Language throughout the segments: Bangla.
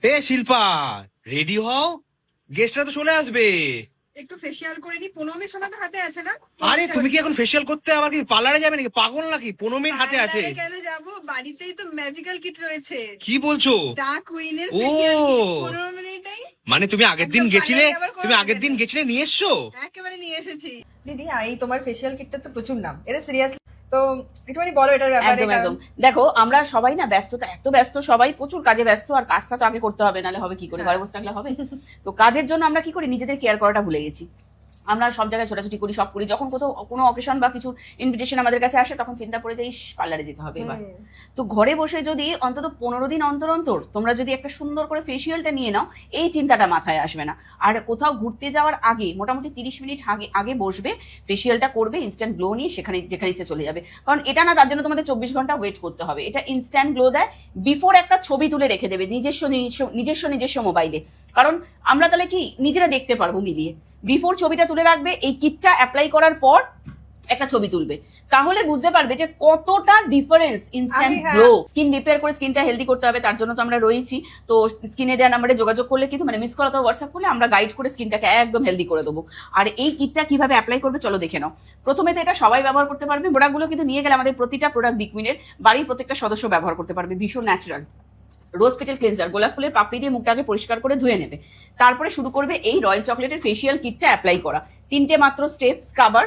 এ শিল্পা, রেডি হও, গেস্টরা তো চলে আসবে। একটু ফেসিয়াল করে নি, 15 মিনিট সময় তো হাতে আছে না? আরে তুমি কি এখন ফেসিয়াল করতে আবার কি পার্লারে যাবে নাকি? পাগল নাকি? 15 মিনিট হাতে আছে। পার্লারে কেন যাবো, বাড়িতেই তো ম্যাজিক্যাল কিট রয়েছে। কি বলছো? ডার্ক কুইনের ও ফেসিয়াল কিট 15 মিনিটেই। মানে তুমি আগের দিন একদম গেছিলে, পার্লারে আবার তুমি কোনো আগের দিন লাগে না। গেছিলে নিয়ে এসছো? একেবারে নিয়ে এসেছি। দিদি এই তোমার ফেসিয়াল কিটটা তো প্রচুর নাম, এটা সিরিয়াসলি তো একটুখানি বলো এটার ব্যাপারে। একদম একদম। দেখো আমরা সবাই না ব্যস্ততা, এত ব্যস্ত, সবাই প্রচুর কাজে ব্যস্ত, আর কাজটা তো আগে করতে হবে, নাহলে হবে কি করে? ঘরে বসে থাকলে হবে? তো কাজের জন্য আমরা কি করি, নিজেদের কেয়ার করাটা ভুলে গেছি। আমরা সব জায়গায় ছোটাছুটি করি, সব করি, যখন কোথাও কোনো অকেশন বা কিছু ইনভিটেশন আমাদের কাছে আসে তখন চিন্তা পড়ে যাই পার্লারে যেতে হবে এবার। তো ঘরে বসে যদি অন্তত 15 দিন অন্তর অন্তর তোমরা যদি একটা সুন্দর করে ফেসিয়ালটা নিয়ে নাও, এই চিন্তাটা মাথায় আসবে না। আর কোথাও ঘুরতে যাওয়ার আগে মোটামুটি 30 মিনিট আগে আগে বসবে, ফেসিয়ালটা করবে, ইনস্ট্যান্ট গ্লো নিয়ে সেখানে যেখানে ইচ্ছে চলে যাবে। কারণ এটা না তার জন্য তোমাদের 24 ঘন্টা ওয়েট করতে হবে, এটা ইনস্ট্যান্ট গ্লো দেয়। বিফোর একটা ছবি তুলে রেখে দেবে নিজস্ব মোবাইলে, কারণ আমরা তাহলে কি নিজেরা দেখতে পারবো মিলিয়ে। বিফোর ছবিটা তুলে রাখবে, এই কিটটা অ্যাপ্লাই করার পর একটা ছবি তুলবে, তাহলে বুঝতে পারবে যে কতটা difference instant glow. Skin repair করে স্কিনটা হেলদি করতে হবে, তার জন্য তো আমরা রয়েছি। তো স্কিনে দেওয়া নাম্বারে যোগাযোগ করলে কিন্তু মানে মিস করা তো হোয়াটসঅ্যাপ করলে আমরা গাইড করে স্কিনটাকে একদম হেলদি করে দেবো। আর এই কিটটা কিভাবে অ্যাপ্লাই করবে চলো দেখে নাও। প্রথমে তো এটা সবাই ব্যবহার করতে পারবে, প্রোডাক্টগুলো কিন্তু নিয়ে গেলে আমাদের প্রতিটা প্রোডাক্ট বিকুইনের বাড়ির প্রত্যেকটা সদস্য ব্যবহার করতে পারবে, ভীষণ ন্যাচারাল। রোজ পেটেল ক্লিনজার, গোলাপ ফুলের পাপড়ি দিয়ে মুখটাকে পরিষ্কার করে ধুয়ে নেবে, তারপরে শুরু করবে এই রয়্যাল চকলেটের ফেসিয়াল কিটটা অ্যাপ্লাই করা। 3টে মাত্র স্টেপ। স্ক্রাবার,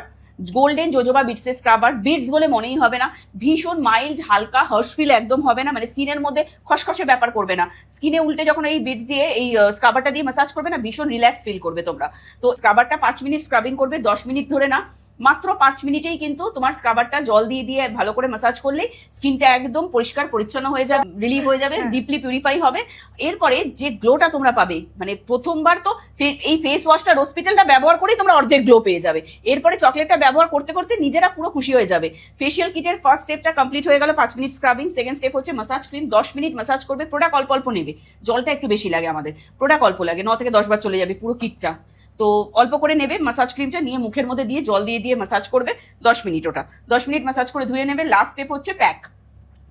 গোল্ডেন জোজোবা বিটসের স্ক্রাবার, বিটস বলে মনেই হবে না, ভীষণ মাইল্ড, হালকা, হার্শ ফিল একদম হবে না, মানে স্কিনের মধ্যে খসখসে ব্যাপার করবে না। স্কিনে উল্টে যখন এই বিটস দিয়ে এই স্ক্রাবারটা দিয়ে ম্যাসাজ করবে না, ভীষণ রিল্যাক্স ফিল করবে তোমরা। তো স্ক্রাবারটা 5 মিনিট স্ক্রাবিং করবে, 10 মিনিট ধরে না, মাত্র 5 মিনিটেই কিন্তু তোমার স্ক্রাবারটা জল দিয়ে দিয়ে ভালো করে ম্যাসাজ করলেই স্কিনটা একদম পরিষ্কার পরিচ্ছন্ন হয়ে যাবে, রিলিভ হয়ে যাবে, ডিপলি পিউরিফাই হবে। এরপরে যে গ্লোটা তোমরা পাবে, মানে প্রথমবার তো এই ফেস ওয়াশটা হসপিটালটা ব্যবহার করেই তোমরা অর্ধেক গ্লো পেয়ে যাবে। এরপরে চকলেটটা ব্যবহার করতে করতে নিজেরা পুরো খুশি হয়ে যাবে। ফেসিয়াল কিটের ফার্স্ট স্টেপটা কমপ্লিট হয়ে গেল, 5 মিনিট স্ক্রাবিং। সেকেন্ড স্টেপ হচ্ছে মাসাজ ক্রিম, 10 মিনিট মাসাজ করবে। প্রোডাক্ট অল্প অল্প নেবে, জলটা একটু বেশি লাগে আমাদের, প্রোডাক্ট অল্প লাগে, 9 থেকে 10 বার চলে যাবে পুরো কিটটা। তো অল্প করে নেবে, মাসাজ ক্রিমটা নিয়ে মুখের মধ্যে দিয়ে জল দিয়ে দিয়ে মাসাজ করবে 10 মিনিট। ওটা 10 মিনিট মাসাজ করে ধুয়ে নেবে। লাস্ট স্টেপ হচ্ছে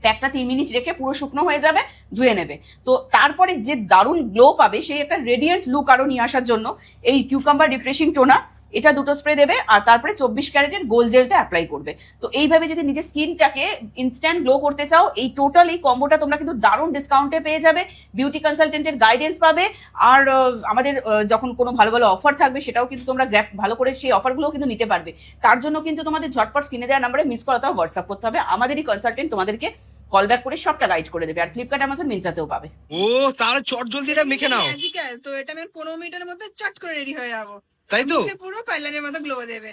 প্যাকটা 3 মিনিট রেখে পুরো শুকনো হয়ে যাবে, ধুয়ে নেবে। তো তারপরে যে দারুণ গ্লো পাবে, সেই একটা রেডিয়েন্ট লুক আরো নিয়ে আসার জন্য এই কিউকাম্বার রিফ্রেশিং টোনার, এটা 2টো স্প্রে দেবে, আর তারপরে 24 ক্যারেটের গোল্ড জেলটা অ্যাপ্লাই করবে। তো এইভাবে যদি নিজের স্কিনটাকে ইনস্ট্যান্ট গ্লো করতে চাও, এই টোটাল এই কম্বোটা তোমরা কিন্তু দারুণ ডিসকাউন্টে পেয়ে যাবে, বিউটি কনসালটেন্টের গাইডেন্স পাবে। আর আমাদের যখন কোনো ভালো ভালো অফার থাকবে সেটাও কিন্তু তোমরা ভালো করে সেই অফারগুলোও কিন্তু নিতে পারবে। তার জন্য কিন্তু তোমাদের ঝটপট স্ক্রিনে দেওয়া নাম্বারে মিস করা, হোয়াটসঅ্যাপ করতে হবে, আমাদেরই কনসালটেন্ট তোমাদেরকে কল ব্যাক করে সবটা গাইড করে দেবে। আর ফ্লিপকার্ট, অ্যামাজন, মিন্ত্রাতেও পাবে। ও তাহলে চট জলদি এটা মেখে নাও, ম্যাজিক্যাল তো, এটা আমি 15 মিনিটের মধ্যে চট করে রেডি হয়ে যাবো, তাই তো? পুরো পার্লারের মতো গ্লো দেবে।